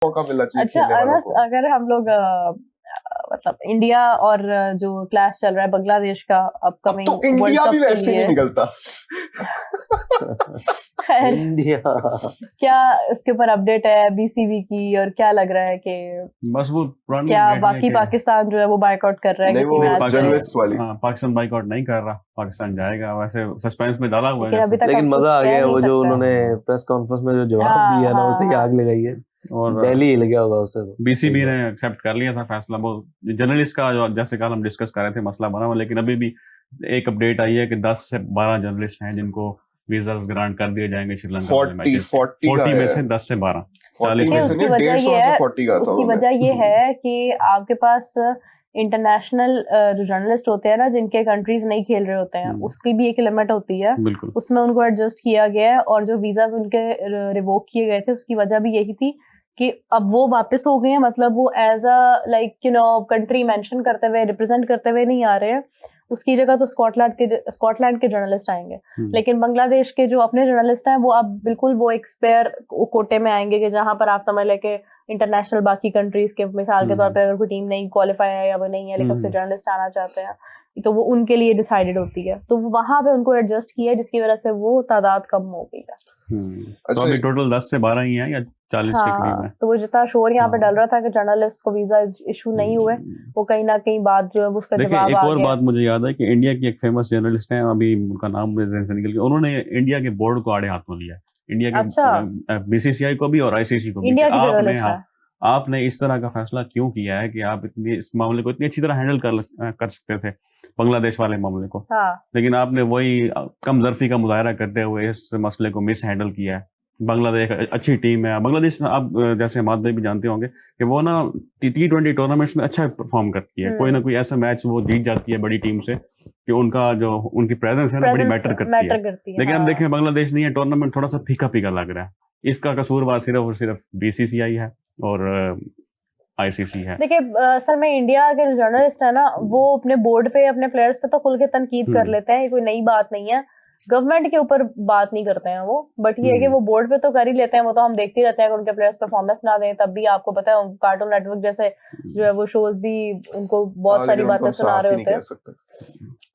मौका मिलना चाहिए अच्छा खेलने वालों अनस, को। अगर हम लोग मतलब इंडिया और जो क्लैश चल रहा है बांग्लादेश का अपकमिंग तो वर्ल्ड इंडिया कप भी के वैसे नहीं लिए, निकलता। खैर इंडिया क्या उसके ऊपर अपडेट है बीसीबी की, और क्या लग रहा है कि बस वो पुरानी क्या अपडेट है बाकी कि पाकिस्तान जो है वो बायकॉट कर रहा है नहीं, किसी वो मैच से, जर्नलिस्ट वाली। पाकिस्तान बाइकआउट नहीं कर रहा, पाकिस्तान जाएगा, वैसे सस्पेंस में डाला हुआ है लेकिन अभी जैसे। तक लेकिन अब कुछ मजा आ कह गया नहीं वो जो सकता। उन्होंने प्रेस कॉन्फ्रेंस में जो जवाब हाँ, दिया ना, हाँ, उसे ही हाँ। आग लगाई है। और दिल्ली हिल गया होगा उससे तो। बीसीबी ने एक्सेप्ट कर लिया था फैसला, वो जर्नलिस्ट का जो जैसे कल हम डिस्कस कर रहे थे मसला बना हुआ, लेकिन अभी भी एक अपडेट आई है कि 10 से 12 जर्नलिस्ट हैं जिनको वीजास ग्रांट कर दिए जाएंगे श्रीलंका वाले मैचेस। 40 में से 10 से 12, 40 40 में में से से उसकी नहीं, वजह 150 ये से है 40 का था उसकी उन्होंने। वजह ये है कि आपके पास इंटरनेशनल जो जर्नलिस्ट होते हैं ना, जिनके कंट्रीज नहीं खेल रहे होते हैं, उसकी भी एक लिमिट होती है, बिल्कुल उसमें उनको एडजस्ट किया गया है। और जो वीजास उनके रिवोक किए गए थे उसकी वजह भी यही थी कि अब वो वापस हो गए हैं, मतलब वो as a like country mention करते हुए, रिप्रेजेंट करते हुए नहीं आ रहे हैं। उसकी जगह तो स्कॉटलैंड के जर्नलिस्ट आएंगे, लेकिन बांग्लादेश के जो अपने जर्नलिस्ट हैं वो अब बिल्कुल वो एक स्पेयर कोटे में आएंगे कि जहां पर आप समझ लें कि इंटरनेशनल बाकी कंट्रीज के मिसाल के तौर पे अगर कोई टीम नहीं क्वालिफाई है या वो नहीं है लेकिन उसके जर्नलिस्ट आना चाहते हैं, तो वो उनके लिए डिसाइडेड होती है, तो वहां पे उनको एडजस्ट किया जिसकी वजह से वो तादाद कम हो गई है। तो अभी टोटल 10 से 12 ही हैं या 40 के करीब है। तो वो जितना शोर यहाँ पे डल रहा था कि जर्नलिस्ट को वीजा इशू नहीं हुए, वो कहीं ना कहीं बात जो है उसका जवाब आ गया। एक और बात मुझे याद है कि इंडिया की एक फेमस जर्नलिस्ट है, अभी उनका नाम मुझे से निकल गया, उन्होंने इंडिया के बोर्ड को आड़े हाथों लिया, इंडिया के बीसीसीआई को भी और आईसीसी को भी। इंडिया की जर्नलिस्ट है। आपने इस तरह का फैसला क्यों किया है कि आप इस मामले को इतनी अच्छी तरह हैंडल कर सकते थे, बांग्लादेश वाले मामले को, लेकिन आपने वही कम जर्फी का मुजाहरा करते हुए इस मसले को मिस हैंडल किया है। बांग्लादेश अच्छी टीम है, बांग्लादेश आप जैसे हमाद भाई भी जानते होंगे कि वो ना T20 टूर्नामेंट्स में अच्छा परफॉर्म करती है, कोई ना कोई ऐसा मैच वो जीत जाती है बड़ी टीम से कि उनका जो उनकी प्रेजेंस है ना बड़ी मैटर करती है। लेकिन अब देखें बांग्लादेश नहीं है, टूर्नामेंट थोड़ा सा फीका फीका लग रहा है। इसका कसूरवार सिर्फ और सिर्फ बीसीसीआई है और आईसीसी है। देखिए असल में इंडिया के जर्नलिस्ट है ना, वो अपने बोर्ड पे अपने प्लेयर्स पे तो खुल के तनकीद कर लेते हैं, ये कोई नई बात नहीं है, गवर्नमेंट के ऊपर बात नहीं करते हैं वो, बट ये है कि वो बोर्ड पे तो कर ही लेते हैं, वो तो हम देखते ही रहते हैं कि उनके प्लेयर्स परफॉर्मेंस ना दें, तब भी आपको पता है कार्टून नेटवर्क जैसे जो है वो शोज भी उनको बहुत सारी बातें सुना रहे होते हैं।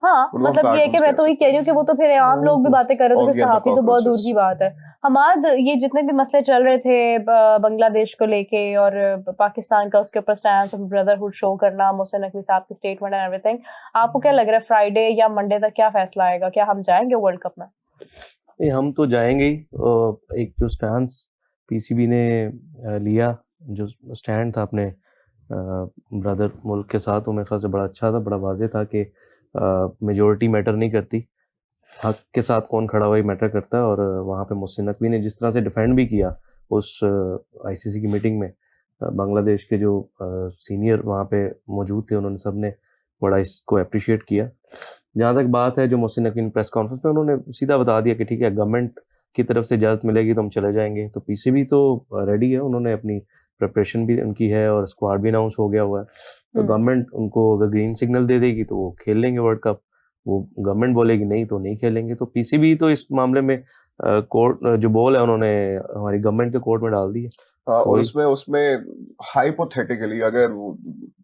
हाँ मतलब ये है कि मैं तो वही कह रही हूँ कि वो तो फिर आम लोग भी बातें कर रहे हो, तो फिर सहाफी तो बहुत दूर की बात है। हमाद, ये जितने भी मसले चल रहे थे बांग्लादेश को लेके और पाकिस्तान का उसके ऊपर स्टैंड ऑफ ब्रदरहुड शो करना, मोहसिन नकवी साहब की स्टेटमेंट एंड एवरीथिंग, आपको क्या लग रहा है फ्राइडे या मंडे तक क्या फैसला आएगा? क्या हम जाएंगे वर्ल्ड कप में? नहीं, हम तो जाएंगे ही। एक जो स्टैंड पीसीबी ने लिया, जो स्टैंड था अपने ब्रदर मुल्क के साथ, वो मेरे ख्याल से बड़ा अच्छा था, बड़ा वाज़ेह था कि मेजॉरिटी मैटर नहीं करती, हक के साथ कौन खड़ा हुआ ही मैटर करता है। और वहाँ पे मोहसिन नकवी ने जिस तरह से डिफेंड भी किया उस आईसीसी की मीटिंग में, बांग्लादेश के जो सीनियर वहाँ पे मौजूद थे उन्होंने सब ने बड़ा इसको अप्रिशिएट किया। जहाँ तक बात है जो मोहसिन नकवी प्रेस कॉन्फ्रेंस में उन्होंने सीधा बता दिया कि ठीक है, गवर्नमेंट की तरफ से इजाज़त मिलेगी तो हम चले जाएंगे। तो पीसीबी तो रेडी है, उन्होंने अपनी प्रिपरेशन भी उनकी है और स्क्वाड भी अनाउंस हो गया हुआ है। तो गवर्नमेंट उनको अगर ग्रीन सिग्नल दे देगी तो वो खेल लेंगे वर्ल्ड कप, वो गवर्नमेंट बोलेगी नहीं तो नहीं खेलेंगे। तो पीसीबी तो इस मामले में कोर्ट जो बॉल है उन्होंने हमारी गवर्नमेंट के कोर्ट में डाल दी है। और उसमें हाइपोथेटिकली अगर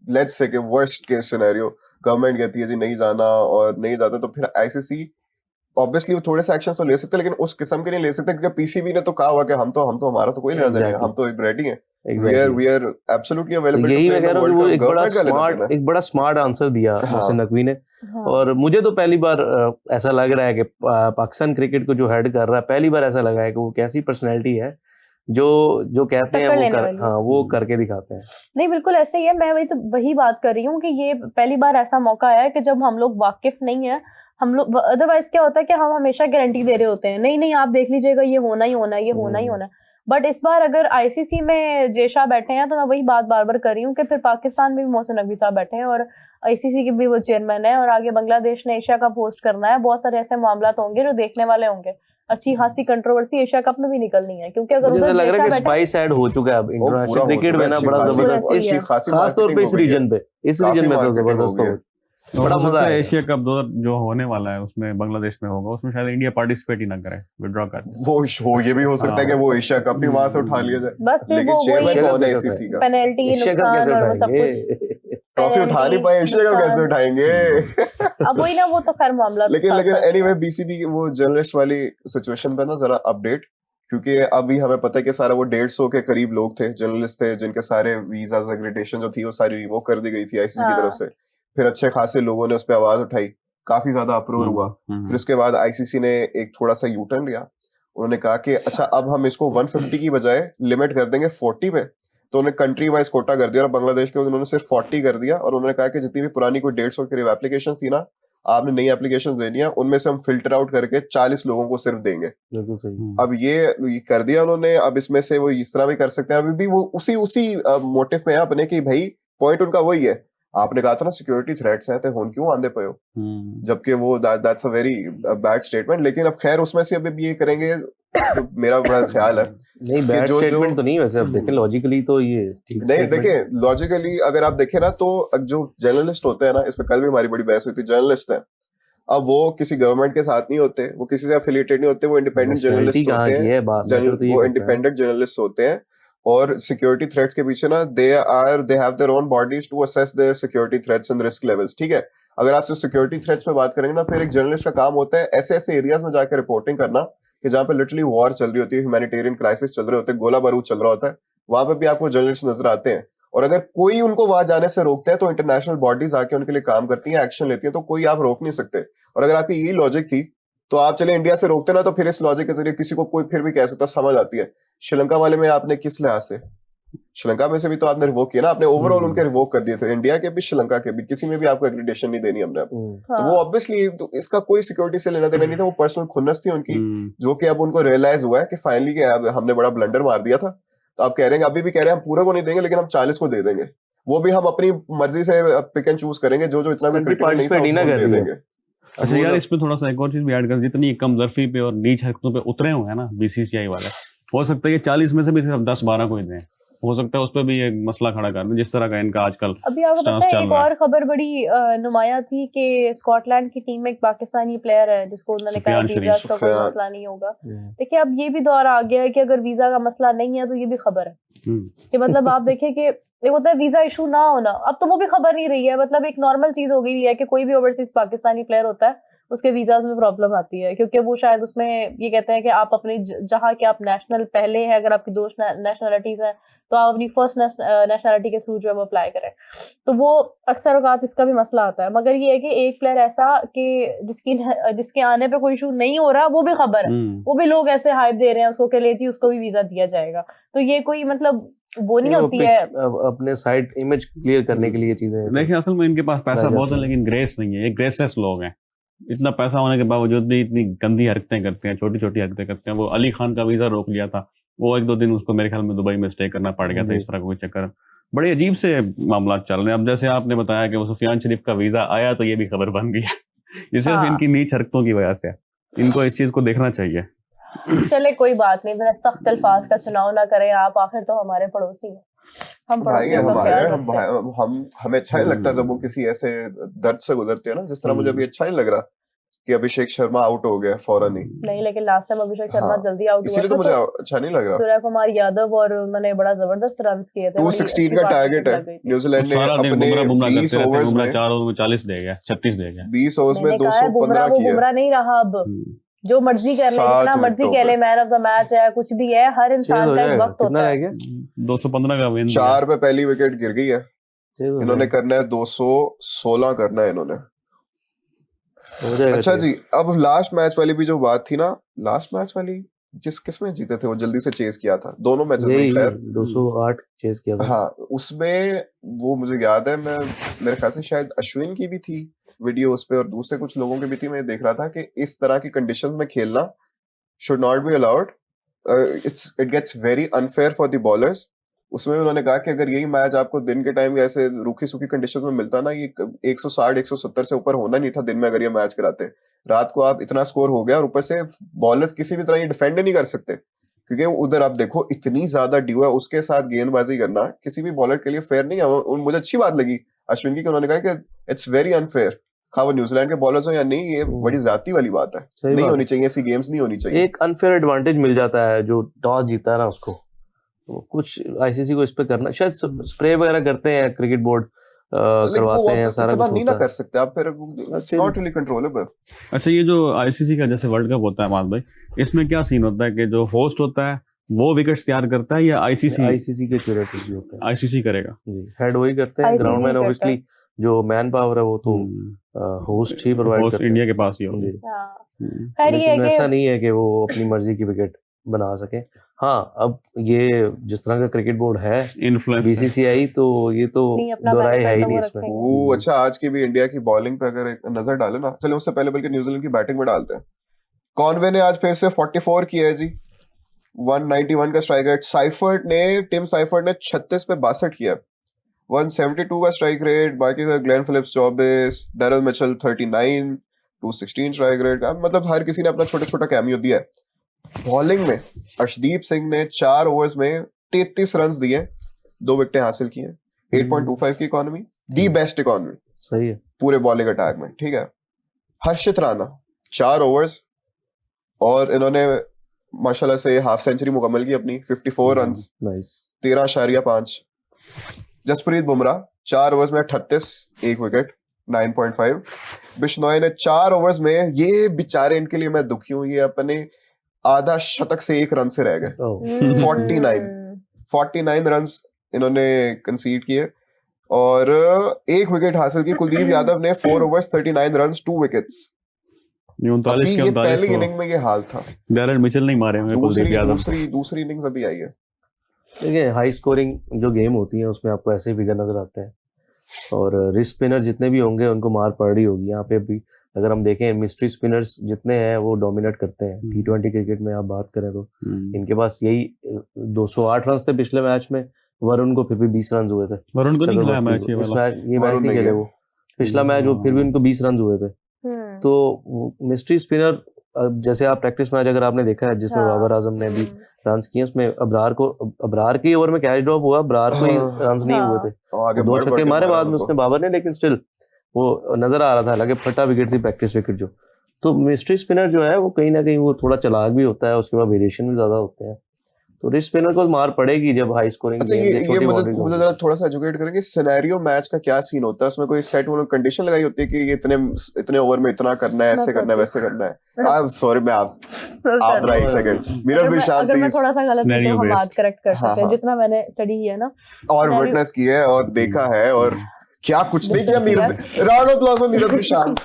लेट्स से कि वर्स्ट केस सिनेरियो गवर्नमेंट कहती है जी नहीं जाना और नहीं जाता, तो फिर आईसीसी ऑब्वियसली वो थोड़े से एक्शंस तो ले सकते हैं, लेकिन उस किस्म के नहीं ले सकते, क्योंकि पीसीबी ने तो कहा हुआ कि हम तो हमारा तो कोई लेना देना नहीं, हम तो रेडी हैं, we are absolutely available to play in the World Cup। एक बड़ा स्मार्ट आंसर दिया मोहसिन नकवी ने। और मुझे तो पहली बार ऐसा लग रहा है कि पाकिस्तान क्रिकेट को जो हेड कर रहा है, पहली बार ऐसा लगा है कि वो कैसी पर्सनैलिटी है जो कहते हैं वो करके दिखाते हैं। नहीं बिल्कुल ऐसे ही है, मैं वही बात कर रही हूँ कि ये पहली बार ऐसा मौका है कि जब हम लोग वाकिफ नहीं है, हम लोग अदरवाइज क्या होता है कि हम हमेशा गारंटी दे रहे होते हैं, नहीं आप देख लीजिएगा ये होना ही होना है, ये होना ही होना है। बट इस बार अगर आईसीसी में जेशा बैठे हैं तो मैं वही बात बार बार कर रही हूँ कि फिर पाकिस्तान में भी मोहसिन नकवी साहब बैठे हैं और आईसीसी के भी वो चेयरमैन है, और आगे बांग्लादेश ने एशिया कप होस्ट करना है, बहुत सारे ऐसे मामला होंगे जो देखने वाले होंगे, अच्छी खासी कंट्रोवर्सी एशिया कप में भी निकलनी है, क्योंकि अगर मुझे लग रहा है कि स्पाइस ऐड हो चुका है अब इंटरनेशनल क्रिकेट में ना, बड़ा जबरदस्त, खास तौर पे इस रीजन में तो जबरदस्त हो। बड़ा मजा आएगा। एशिया कप जो होने वाला है उसमें बांग्लादेश में होगा, उसमें शायद इंडिया पार्टिसिपेट ही ना करे, विड्रॉ कर दे। वो ये भी हो सकता है कि वो एशिया कप भी वहां से उठा लिया जाए, बस फिर लेकिन वो चेयरमैन वही कौन है कैसे एसीसी का? पेनल्टी एशिया कप नुकसान कैसे और वो सब कुछ उठाएंगे? ट्रॉफी उठा नहीं पाए, एशिया कप कैसे उठाएंगे? अब वही ना, वो तो खैर मामला तो लेकिन साथ-साथ एनीवे है। बीसीबी की वो जर्नलिस्ट वाली सिचुएशन पे ना जरा अपडेट, क्योंकि अभी हमें पता है कि सारा वो 150 के करीब लोग थे, जर्नलिस्ट थे, जिनके सारे वीजाज एक्रेडिटेशन जो थी वो सारी रिवोक कर दी गई थी आईसीसी की तरफ हाँ से। फिर अच्छे खासे लोगों ने उस पर आवाज उठाई, काफी ज्यादा अप्रूव हुआ। फिर उसके बाद आईसीसी ने एक थोड़ा सा यू टर्न लिया, उन्होंने कहा कि अच्छा अब हम इसको 150 की बजाय लिमिट कर देंगे 40 पे। तो उन्होंने कंट्री वाइज कोटा कर दिया और बांग्लादेश के उन्होंने सिर्फ 40 कर दिया, और उन्होंने कहा कि जितनी भी पुरानी कोई 150 करीब एप्लीकेशन थी ना, आपने नई एप्लीकेशन देनी है, उनमें से हम फिल्टर आउट करके 40 लोगों को सिर्फ देंगे। बिल्कुल सही। अब ये कर दिया उन्होंने। अब इसमें से वो इस तरह भी कर सकते हैं, अभी भी वो उसी मोटिव में है अपने कि भाई पॉइंट उनका वही है, आपने कहा था ना सिक्योरिटी थ्रेट्स हैं, तो हुन क्यों आंदे पे हो, जबकि वो that's a very bad statement. लेकिन अब खैर उसमें से अभी भी ये करेंगे, जो मेरा बड़ा ख्याल है नहीं, बैड स्टेटमेंट तो नहीं, वैसे अब देखें लॉजिकली तो ये ठीक नहीं, statement है। देखें लॉजिकली अगर आप देखें ना, तो जो जर्नलिस्ट होते हैं ना, इसमें कल भी हमारी बड़ी बहस हुई थी, जर्नलिस्ट हैं अब वो किसी गवर्नमेंट के साथ नहीं होते, वो किसी से एफिलिएटेड नहीं होते, वो इंडिपेंडेंट Nationality जर्नलिस्ट कहाँ होते की हैं, है, मैटर तो ये वो करता है। इंडिपेंडेंट जर्नलिस्ट होते हैं। और सिक्योरिटी थ्रेट्स के पीछे ना they have their own bodies to assess their security threats and risk levels. ठीक है, अगर आप सिर्फ सिक्योरिटी थ्रेट्स पे बात करेंगे ना, फिर एक जर्नलिस्ट का काम होता है ऐसे ऐसे एरियाज में जाकर रिपोर्टिंग करना कि जहाँ पे लिटरली वॉर चल रही होती है, ह्यूमैनिटेरियन क्राइसिस चल रहे होते हैं, गोला बारूद चल रहा होता है, वहां पे भी आपको जर्नलिस्ट नजर आते हैं। और अगर कोई उनको वहां जाने से रोकता है तो इंटरनेशनल बॉडीज आके उनके लिए काम करती हैं, एक्शन लेती हैं, तो कोई आप रोक नहीं सकते। और अगर आपकी यही लॉजिक थी तो आप चले इंडिया से रोकते ना, तो फिर इस लॉजिक के जरिए किसी को कोई फिर भी कह सकता, समझ आती है। श्रीलंका वाले में आपने किस लिहाज से, श्रीलंका में से भी तो आपने रिवोक किया ना, आपने ओवरऑल उनके रिवोक कर दिए थे, इंडिया के भी श्रीलंका के भी, किसी में भी आपको एक्रेडिटेशन नहीं देनी हमने। तो वो ऑब्वियसली तो इसका कोई सिक्योरिटी से लेना देना नहीं था, वो पर्सनल खुन्नस थी उनकी, जो कि अब उनको रियलाइज हुआ है कि फाइनली कि अब हमने बड़ा ब्लंडर मार दिया था। तो आप कह रहे हैं, अभी भी कह रहे हैं हम पूरा को नहीं देंगे, लेकिन हम 40 को दे देंगे, वो भी हम अपनी मर्जी से पिक एंड चूज करेंगे, जो जो इतना भी क्रिटिकल नहीं था उसको दे देंगे। अच्छा यार, इसमें थोड़ा सा एक और चीज भी ऐड कर, जितनी कम जरफी पे और नीच हरकतों पे उतरे हुए हैं ना बीसीसीआई वाले, हो सकता है कि 40 में से भी सिर्फ 10-12 को ही दें, हो सकता है उस पर भी एक मसला खड़ा कर दें, जिस तरह का इनका आजकल अभी आपको पता है एक और खबर बड़ी नुमाया थी कि स्कॉटलैंड की टीम में एक पाकिस्तानी प्लेयर है जिसको उन्होंने कहा वीजा का कोई मसला नहीं होगा। देखिए अब ये भी दौर आ गया है कि अगर वीजा का मसला नहीं है तो ये भी खबर है कि मतलब आप देखें कि एक होता है वीजा इशू ना होना, अब तो वो भी खबर नहीं रही है, मतलब एक नॉर्मल चीज हो गई है कि कोई भी ओवरसीज पाकिस्तानी प्लेयर होता है उसके वीजाज में प्रॉब्लम आती है, क्योंकि वो शायद उसमें ये कहते हैं कि आप अपनी जहाँ के आप नेशनल पहले है, अगर आपकी दो नेशनलिटीज हैं तो आप अपनी फर्स्ट नेशनलिटी के थ्रू जो है वो अप्लाई करें। तो वो अक्सर औकात इसका भी मसला आता है, मगर ये है कि एक प्लेयर ऐसा कि जिसके आने पे कोई इशू नहीं हो रहा, वो भी खबर है, वो भी लोग ऐसे हाइप दे रहे हैं उसको कि ले जी उसको भी वीजा दिया जाएगा। तो ये कोई मतलब वो नहीं होती है, अपने साइड इमेज क्लियर करने के लिए चीजें। देखिए असल में इनके पास पैसा बहुत है लेकिन ग्रेस नहीं है, ये ग्रेसलेस लोग हैं। इतना पैसा होने के बावजूद भी इतनी गंदी हरकतें करते हैं, छोटी छोटी हरकतें करते हैं। वो अली खान का वीजा रोक लिया था, वो 1-2 दिन उसको मेरे ख्याल में दुबई में स्टे करना पड़ गया था, इस तरह का कोई चक्कर। बड़े अजीब से मामला चल रहे हैं। अब जैसे आपने बताया कि वो सुफियान शरीफ का वीजा आया तो ये भी खबर बन गई है, ये सिर्फ इनकी नीच हरकतों की वजह से। इनको इस चीज को देखना चाहिए। चले कोई बात नहीं, इतना सख्त अल्फाज का चुनाव ना करें आप, आखिर तो हमारे पड़ोसी हैं, हम पड़ोसियों का ख्याल रखते हैं। हमें अच्छा नहीं लगता जब वो किसी ऐसे दर्द से गुजरते हैं ना, जिस तरह मुझे अभी अच्छा नहीं लग रहा कि अभिषेक शर्मा आउट हो गया फौरन ही। नहीं, लेकिन लास्ट टाइम अभिषेक शर्मा जल्दी आउट हुआ, इसीलिए तो मुझे अच्छा नहीं लग रहा। सूर्य कुमार यादव और उन्होंने बड़ा जबरदस्त रन्स किए थे। 216 का टारगेट है, न्यूजीलैंड ने अपने 20 ओवर्स में 4 ओवर में 40 दे गया, 36 दे गया, 20 ओवर्स में 215 किया। बुमराह नहीं रहा, अब जो मर्जी कर ले, जितना मर्जी कह ले, मैन ऑफ द मैच है, कुछ भी है, हर इंसान का एक वक्त होता है। 215 का विन, 4 पे पहली विकेट गिर गई है, इन्होंने करना है 216 करना है इन्होंने। अच्छा जी, अब लास्ट मैच वाली भी जो बात थी ना, लास्ट मैच वाली किसमें जीते थे वो, जल्दी से चेस किया था दोनों मैचेस में, खैर 208 चेस किया था। हाँ, उसमें वो मुझे याद है, मैं मेरे ख्याल से शायद अश्विन की भी थी वीडियो उस पे और दूसरे कुछ लोगों की भी थी। मैं देख रहा था कि इस तरह की कंडीशंस में खेलना should not be allowed, it gets very unfair for the bowlers. उसमें उन्होंने कहा कि अगर यही मैच आपको दिन के टाइम ऐसे रूखी सूखी कंडीशंस में मिलता ना, ये 160-170 से ऊपर होना नहीं था दिन में अगर ये मैच कराते। रात को आप इतना स्कोर हो गया और ऊपर से बॉलर्स किसी भी तरह ये डिफेंड नहीं कर सकते, क्योंकि उधर आप देखो इतनी ज्यादा ड्यू है, उसके साथ गेंदबाजी करना किसी भी बॉलर के लिए फेयर नहीं है। मुझे अच्छी बात लगी अश्विन की, कि उन्होंने कहा कि इट्स वेरी अनफेयर, खा वो न्यूजीलैंड के बॉलर्स हो या नहीं, ये बड़ी ज्यादती वाली बात है, नहीं होनी चाहिए ऐसी गेम्स, नहीं होनी चाहिए। एक अनफेयर एडवांटेज मिल जाता है जो टॉस जीता है ना उसको, तो कुछ आईसीसी को इस पे करना, शायद स्प्रे वगैरह करते हैं क्रिकेट बोर्ड, करवाते हैं, सारा कुछ नहीं ना होता कर सकते आप, फिर इट्स नॉट रियली कंट्रोलेबल। अच्छा, ये जो आईसीसी का जैसे वर्ल्ड कप होता है माल भाई, इसमें क्या सीन होता है कि जो होस्ट होता है वो विकेट्स तैयार करता है या आईसीसी के क्यूरेटर्स जो होते हैं, आईसीसी करेगा जी, हेड वही करते हैं, ग्राउंड मैन ऑब्वियसली जो मैन पावर है वो तो होस्ट ही प्रोवाइड करते हैं, इंडिया के पास ही होगी। लेकिन ऐसा नहीं है कि वो अपनी मर्जी की विकेट बना सके। हाँ, अब ये जिस तरह का क्रिकेट बोर्ड है इन्फ्लुएंस बीसीसीआई, तो ये तो दोराई है ही नहीं इसमें। वो अच्छा, आज की भी इंडिया की बॉलिंग पे अगर एक नजर डाले ना, चलो उससे पहले बल्कि न्यूजीलैंड की बैटिंग में डालते हैं। कॉनवे ने आज फिर से 44 किया है जी, 191 का स्ट्राइक रेट। टिम साइफर्ट ने 36 पे 62 किया, 172 का स्ट्राइक रेट। बाकी का Glenn Phillips 24, Daryl Mitchell 39, 216 strike rate. मतलब हर किसी ने अपना छोटा छोटा कैमियो दिया है। बॉलिंग में अर्शदीप सिंह ने 4 ओवर्स में 33 रन दिए, 2 विकेटें हासिल की हैं, 8.25 की इकोनॉमी, दी बेस्ट इकोनॉमी सही है पूरे बॉलिंग अटैक में, ठीक है। हर्षित राणा 4 ओवर्स और इन्होंने माशाल्लाह से हाफ सेंचुरी मुकम्मल की अपनी, 54 run, nice, 13.5। Jasprit Bumrah 4 overs में 38, 1 विकेट, 9.5। बिश्नोई ने 4 ओवर्स में, ये बेचारे, इनके लिए मैं दुखी हूँ, ये अपने आधा शतक से 1 रन से रह गए। 49 रन इन्होंने कंसीड किए और 1 विकेट हासिल की। कुलदीप यादव ने 4 ओवर्स 39 रन, 2 विकेट्स। अभी ये पहली इनिंग में ये हाल था। डैरेल मिचेल नहीं मारे हुए कुलदीप यादव। दूसरी इनिंग्स अभी आई है। देखिए हाई स्कोरिंग जो गेम होती है उसमें आपको ऐसे ही फिगर नजर आते हैं, और रिस्ट स्पिनर जितने भी होंगे उनको मार पड़ रही होगी। यहाँ पे भी अगर हम देखें मिस्ट्री स्पिनर्स जितने हैं वो डोमिनेट करते हैं। T20 क्रिकेट में आप बात करें तो इनके पास यही 208 रन थे पिछले मैच में। वरुण को फिर भी 20 रन हुए थे। वरुण को नहीं खेला मैच ये मैच नहीं खेले वो, पिछला मैच वो फिर भी उनको 20 रन हुए थे। तो मिस्ट्री स्पिनर, जैसे आप प्रैक्टिस मैच अगर आपने देखा है जिसमें बाबर आजम ने भी रन किए, उसमें अबरार के ओवर में कैच ड्रॉप हुआ, अबरार को ही रन नहीं हुए थे, 2 छक्के मारे बाद में उसने बाबर ने, लेकिन स्टिल वो नजर आ रहा था, हालांकि फटा विकेट थी, प्रैक्टिस विकेट जो। तो मिस्ट्री स्पिनर जो है वो कहीं ना कहीं वो थोड़ा चालाक भी होता है, उसके बाद वेरिएशन भी ज्यादा होते हैं, तो रिस्ट स्पिनर को मार पड़ेगी जब हाई स्कोरिंग। अच्छा, ये मुझे जरा थोड़ा सा एजुकेट करेंगे, सिनेरियो मैच का क्या सीन होता है उसमें? कोई सेट कंडीशन लगाई होती है कि ये इतने ओवर में इतना करना है, ऐसे करना है, वैसे करना है? आई एम सॉरी, मैं आप एक सेकंड, मेरा निशान अगर मैं थोड़ा सा गलत हूं तो हम बात करेक्ट कर सकते हैं, जितना मैंने स्टडी किया ना और विटनेस किया है और देखा है, और क्या कुछ नहीं किया राणा प्लाजा मीरत निशान।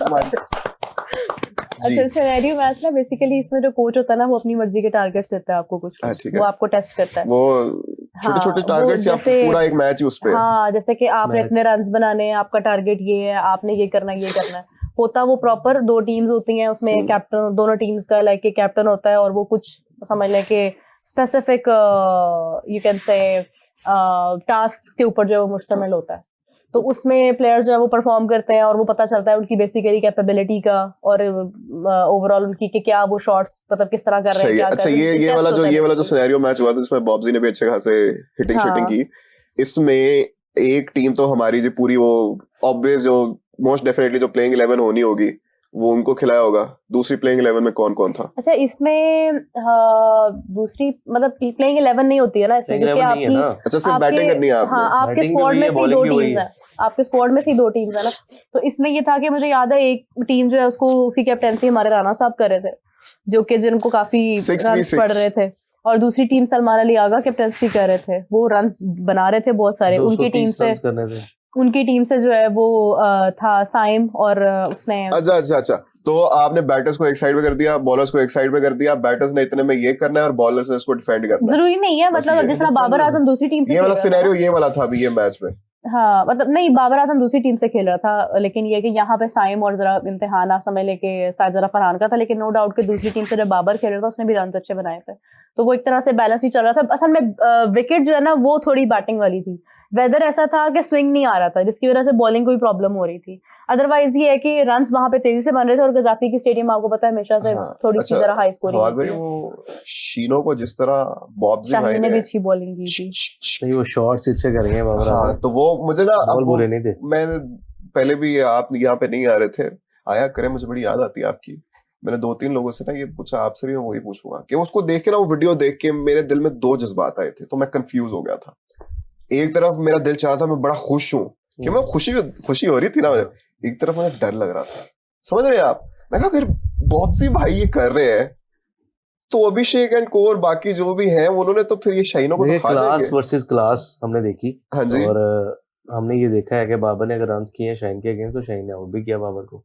अच्छा, सिनेरियो मैच ना बेसिकली इसमें जो कोच होता है ना वो अपनी मर्जी के टारगेट्स देता है आपको, कुछ वो आपको टेस्ट करता है, वो छोटे-छोटे टारगेट्स या पूरा एक मैच ही उस पे। हाँ, जैसे कि आपने इतने रन्स बनाने हैं, आपका टारगेट ये है, आपने ये करना है। होता वो प्रॉपर 2 टीम्स होती हैं उसमें, कैप्टन दोनों टीम्स का लाइक एक कैप्टन होता है और वो कुछ समझ लें कि specific you can say tasks के ऊपर जो मुश्तमिल होता है। तो उसमें प्लेयर्स जो है वो परफॉर्म करते हैं और वो पता चलता है उनकी बेसिकली कैपेबिलिटी का और ओवरऑल उनकी कि क्या वो शॉट्स मतलब किस तरह कर रहे हैं, क्या कर रहे हैं। अच्छा, ये वाला जो सिनेरियो मैच हुआ था जिसमें बॉब्जी ने भी अच्छे खासे हिटिंग शूटिंग की, इसमें एक टीम तो हमारी जो पूरी वो ऑब्वियस जो मोस्ट डेफिनेटली जो प्लेइंग 11 होनी होगी वो उनको खिलाया होगा। दूसरी प्लेइंग 11 में कौन कौन था? अच्छा, इसमें दूसरी मतलब प्लेइंग 11 नहीं होती है ना इसमें, क्योंकि आपकी अच्छा सिर्फ बैटिंग करनी है आपने। हाँ, आपके स्क्वाड में से 2 टीम्स हैं, आपके स्क्वाड में से 2 टीम्स है ना। तो इसमें ये था कि मुझे याद है एक टीम जो है उसको की कैप्टेंसी हमारे राणा साहब कर रहे थे, जो कि जिनको काफी रन्स पड़ रहे थे, और दूसरी टीम सलमान अली आगा कैप्टेंसी कर रहे थे, वो रन्स बना रहे थे बहुत सारे। उनकी टीम से जो है वो था साइम और उसने अच्छा तो आपने बैटर्स को एक साइड में कर दिया, बॉलर्स को एक साइड में कर दिया, बैटर्स ने इतने में ये करना है और बॉलर्स ने इसको डिफेंड करना है। जरूरी नहीं है, मतलब जिस तरह बाबर आजम दूसरी टीम से ये वाला सिनेरियो ये वाला था अभी ये मैच में। हाँ, मतलब नहीं, बाबर आजम दूसरी टीम से खेल रहा था, लेकिन ये कि यहाँ पे साइम और जरा इम्तिहान आप समझ लेके शायद जरा फरहान का था, लेकिन नो डाउट कि दूसरी टीम से जब बाबर खेल रहा था उसने भी रन अच्छे बनाए थे। तो वो एक तरह से बैलेंस ही चल रहा था। असल में विकेट जो है ना वो थोड़ी बैटिंग वाली थी, वेदर ऐसा था कि स्विंग नहीं आ रहा था, जिसकी वजह से बॉलिंग को भी प्रॉब्लम हो रही थी। अदरवाइज ये है कि रन्स वहां पे तेजी से बन रहे थे, और गजाफी की स्टेडियम आपको पता है हमेशा से हाँ, थोड़ी सी जरा हाई स्कोरिंग फवाद होती भाई है। वो शीनो को जिस तरह बॉब्जी भाई शाहीन ने ने भी अच्छी बॉलिंग की थी। नहीं वो शॉट्स अच्छे करेंगे बाबर हाँ आजम, तो वो मुझे ना बॉल अब वो बुरे नहीं थे। मैं पहले भी आप यहाँ पे नहीं आ रहे थे, आया करें, मुझे बड़ी याद आती है आपकी। मैंने 2-3 लोगों से ना ये पूछा, आपसे भी मैं वही पूछूंगा कि उसको देख के ना, वो वीडियो देख के मेरे दिल में 2 जज्बात आए थे, तो मैं कंफ्यूज हो गया था। एक तरफ मेरा दिल चाह रहा था मैं बड़ा खुश हूँ कि मैं खुशी हो रही थी ना मुझे, एक तरफ मुझे डर लग रहा था। समझ रहे हैं आप? मैं कहा अगर बॉब्जी भाई ये कर रहे हैं तो अभिषेक एंड को और बाकी जो भी हैं उन्होंने तो फिर ये शाहीनों को तो खा क्लास जाएंगे। वर्सेस क्लास हमने देखी, हाँ जी, और हमने ये देखा है कि बाबर ने अगर रन्स किए शाहीन के अगेंस्ट, तो शाहीन ने आउट भी किया बाबर को।